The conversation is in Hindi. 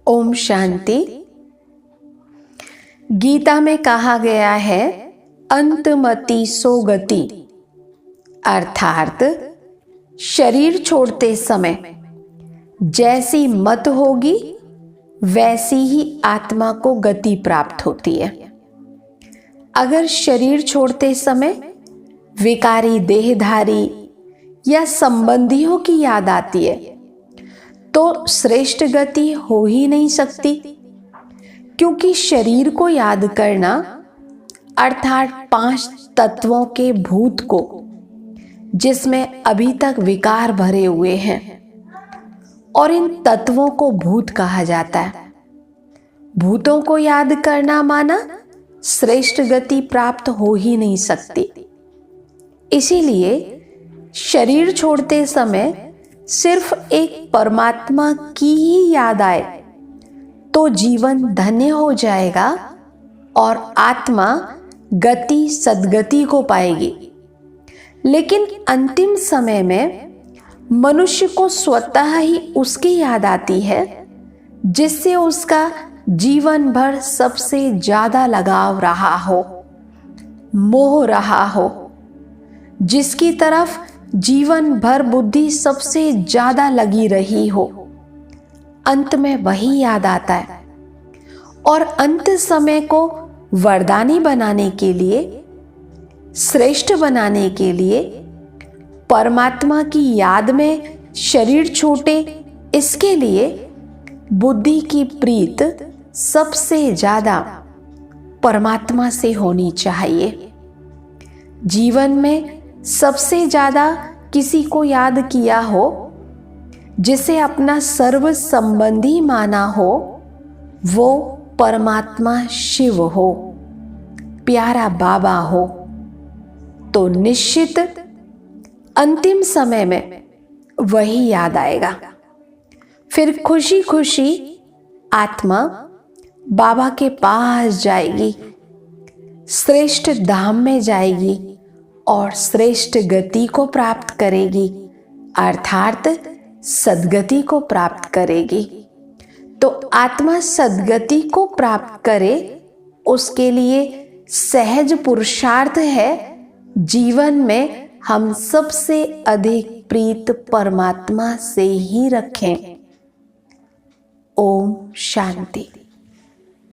ओम शांति। गीता में कहा गया है अंतमति सो गति, अर्थात शरीर छोड़ते समय जैसी मत होगी वैसी ही आत्मा को गति प्राप्त होती है। अगर शरीर छोड़ते समय विकारी देहधारी या संबंधियों की याद आती है तो श्रेष्ठ गति हो ही नहीं सकती, क्योंकि शरीर को याद करना अर्थात 5 तत्वों के भूत को, जिसमें अभी तक विकार भरे हुए हैं, और इन तत्वों को भूत कहा जाता है। भूतों को याद करना माना श्रेष्ठ गति प्राप्त हो ही नहीं सकती। इसीलिए शरीर छोड़ते समय सिर्फ एक परमात्मा की ही याद आए तो जीवन धन्य हो जाएगा और आत्मा गति सद्गति को पाएगी। लेकिन अंतिम समय में मनुष्य को स्वतः ही उसकी याद आती है जिससे उसका जीवन भर सबसे ज्यादा लगाव रहा हो, मोह रहा हो, जिसकी तरफ जीवन भर बुद्धि सबसे ज्यादा लगी रही हो। अंत में वही याद आता है और अंत समय को वरदानी बनाने के लिए, श्रेष्ठ बनाने के लिए, परमात्मा की याद में शरीर छूटे, इसके लिए बुद्धि की प्रीत सबसे ज्यादा परमात्मा से होनी चाहिए। जीवन में सबसे ज्यादा किसी को याद किया हो, जिसे अपना सर्व संबंधी माना हो, वो परमात्मा शिव हो, प्यारा बाबा हो, तो निश्चित अंतिम समय में वही याद आएगा। फिर खुशी खुशी आत्मा बाबा के पास जाएगी, श्रेष्ठ धाम में जाएगी और श्रेष्ठ गति को प्राप्त करेगी, अर्थात सद्गति को प्राप्त करेगी। तो आत्मा सद्गति को प्राप्त करे, उसके लिए सहज पुरुषार्थ है जीवन में हम सबसे अधिक प्रीत परमात्मा से ही रखें। ओम शांति।